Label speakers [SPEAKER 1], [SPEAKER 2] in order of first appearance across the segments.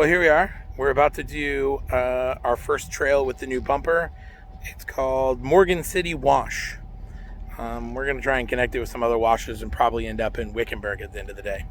[SPEAKER 1] Well, here we are. We're about to do our first trail with the new bumper. It's called Morgan City Wash. We're going to try and connect it with some other washes and probably end up in Wickenburg at the end of the day.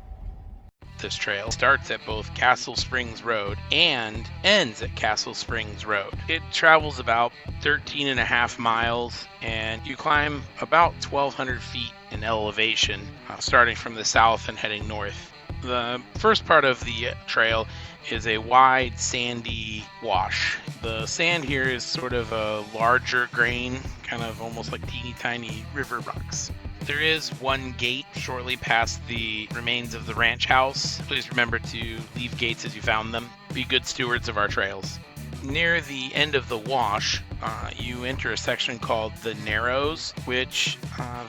[SPEAKER 2] This trail starts at both Castle Springs Road and ends at Castle Springs Road. It travels about 13 and a half miles, and you climb about 1,200 feet in elevation, starting from the south and heading north. The first part of the trail is a wide sandy wash. The sand here is sort of a larger grain, kind of almost like teeny tiny river rocks. There is one gate shortly past the remains of the ranch house. Please remember to leave gates as you found them. Be good stewards of our trails. Near the end of the wash, you enter a section called the Narrows, which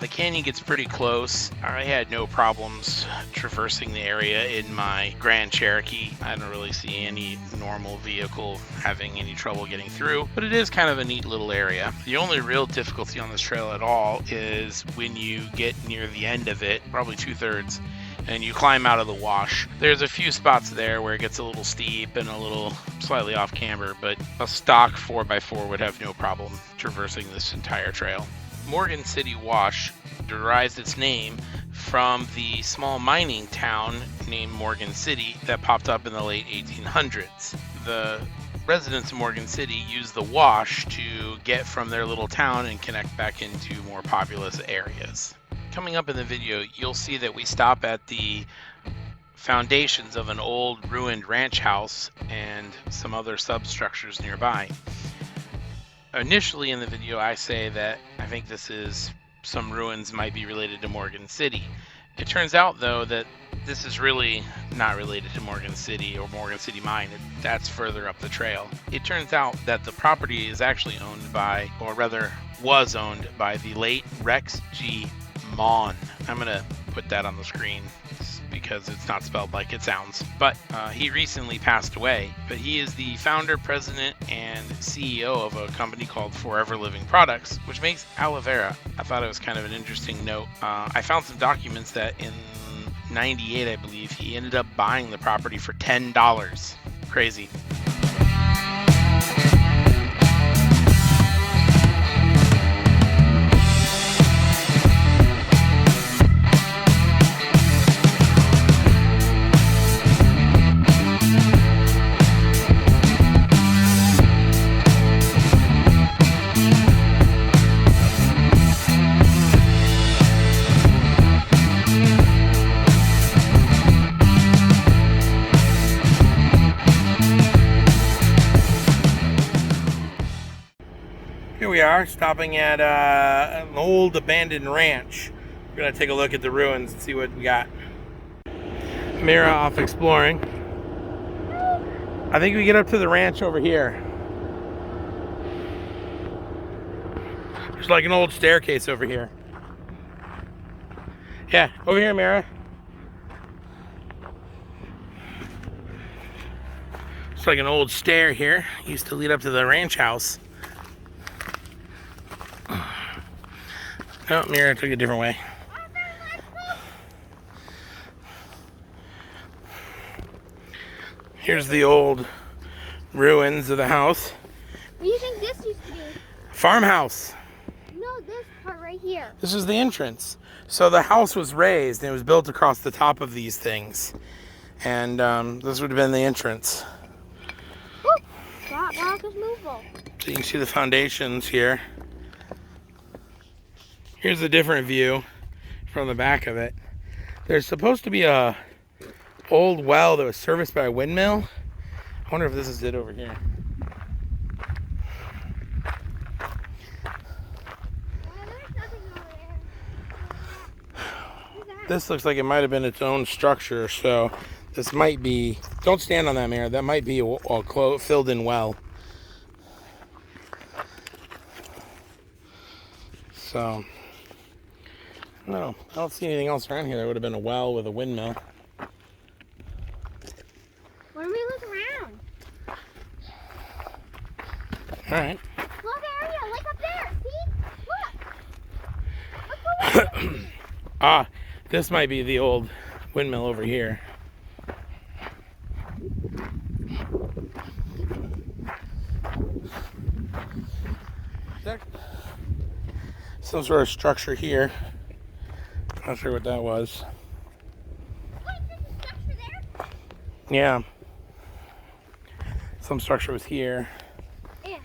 [SPEAKER 2] the canyon gets pretty close. I had no problems traversing the area in my Grand Cherokee. I don't really see any normal vehicle having any trouble getting through, but it is kind of a neat little area. The only real difficulty on this trail at all is when you get near the end of it, probably 2/3, and you climb out of the wash. There's a few spots there where it gets a little steep and a little slightly off camber, but a stock 4x4 would have no problem traversing this entire trail. Morgan City Wash derives its name from the small mining town named Morgan City that popped up in the late 1800s. The residents of Morgan City used the wash to get from their little town and connect back into more populous areas. Coming up in the video, you'll see that we stop at the foundations of an old ruined ranch house and some other substructures nearby. Initially in the video, I say that I think some ruins might be related to Morgan City. It turns out, though, that this is really not related to Morgan City or Morgan City Mine. That's further up the trail. It turns out that the property is actually owned by, or rather was owned by, the late Rex Maughan. I'm going to put that on the screen because it's not spelled like it sounds. But he recently passed away. But he is the founder, president, and CEO of a company called Forever Living Products, which makes aloe vera. I thought it was kind of an interesting note. I found some documents that in '98, I believe, he ended up buying the property for $10. Crazy.
[SPEAKER 1] Here we are, stopping at an old abandoned ranch. We're going to take a look at the ruins and see what we got. Mira off exploring. I think we get up to the ranch over here. There's like an old staircase over here. Yeah, over here, Mira. It's like an old stair here. Used to lead up to the ranch house. Oh, Mira took a different way. Here's the old ruins of the house.
[SPEAKER 3] What do you think this used to be?
[SPEAKER 1] Farmhouse.
[SPEAKER 3] No, this part right here.
[SPEAKER 1] This is the entrance. So the house was raised and it was built across the top of these things. And this would have been the entrance.
[SPEAKER 3] Woo! That rock is movable.
[SPEAKER 1] So you can see the foundations here. Here's a different view from the back of it. There's supposed to be a old well that was serviced by a windmill. I wonder if this is it over here. This looks like it might have been its own structure, so this might be, don't stand on that, Mira, that might be a filled in well. So, no, I don't see anything else around here. There would have been a well with a windmill.
[SPEAKER 3] Why don't we look around?
[SPEAKER 1] All right.
[SPEAKER 3] Look, Ariel, like up there. See? Look. Look over there.
[SPEAKER 1] This might be the old windmill over here. Some sort of structure here. Not sure what that was.
[SPEAKER 3] What, there's a structure there?
[SPEAKER 1] Yeah. Some structure was here.
[SPEAKER 3] Yeah.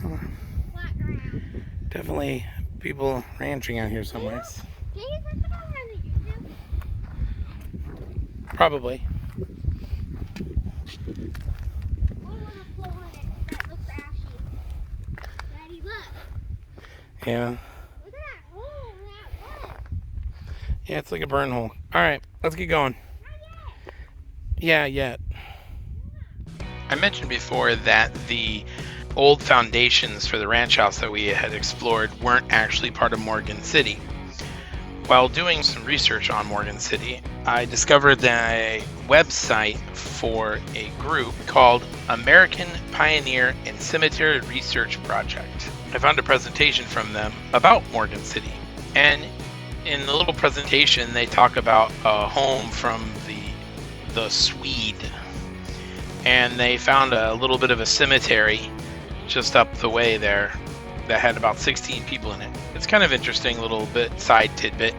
[SPEAKER 3] Flat ground.
[SPEAKER 1] Definitely people ranching out here somewhere.
[SPEAKER 3] Can you search it over on the YouTube?
[SPEAKER 1] Probably.
[SPEAKER 3] What was a floor that looks ashy? Daddy, look.
[SPEAKER 1] Yeah.
[SPEAKER 3] Look at that hole in that wood.
[SPEAKER 1] Yeah, it's like a burn hole. Alright, let's get going.
[SPEAKER 3] Not yet.
[SPEAKER 1] Yeah, yet.
[SPEAKER 2] I mentioned before that the old foundations for the ranch house that we had explored weren't actually part of Morgan City. While doing some research on Morgan City, I discovered a website for a group called American Pioneer and Cemetery Research Project. I found a presentation from them about Morgan City, and in the little presentation they talk about a home from the Swede, and they found a little bit of a cemetery just up the way there that had about 16 people in it. It's kind of interesting little bit side tidbit.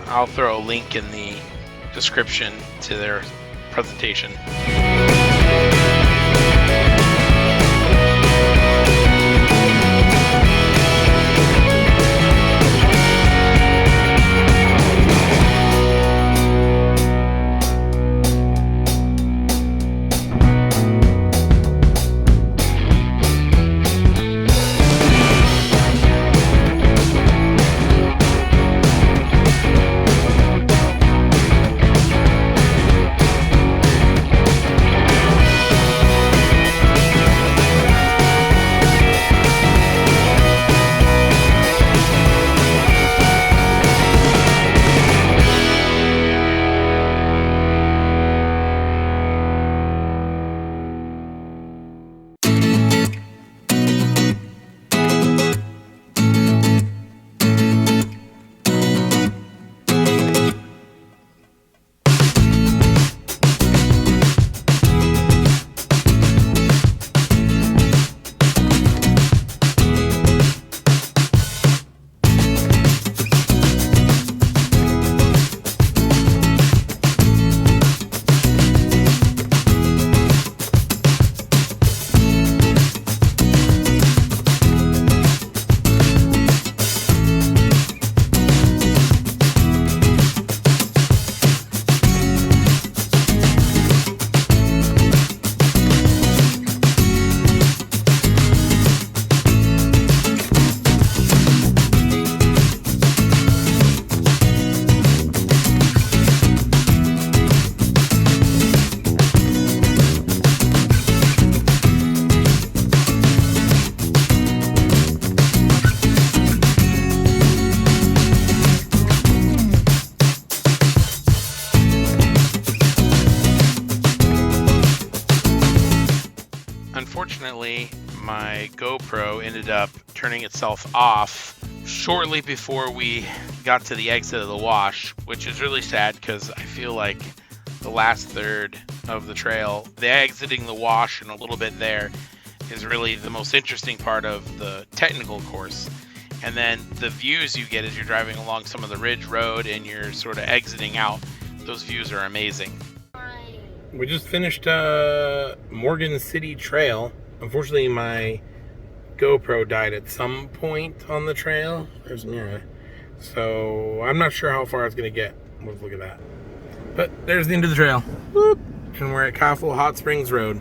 [SPEAKER 2] I'll throw a link in the description to their presentation. Unfortunately, my GoPro ended up turning itself off shortly before we got to the exit of the wash, which is really sad because I feel like the last third of the trail, the exiting the wash and a little bit there, is really the most interesting part of the technical course. And then the views you get as you're driving along some of the ridge road and you're sort of exiting out, those views are amazing.
[SPEAKER 1] We just finished Morgan City Trail. Unfortunately, my GoPro died at some point on the trail. There's Mira. So I'm not sure how far it's going to get. Let's look at that. But there's the end of the trail. Whoop. And we're at Coffle Hot Springs Road.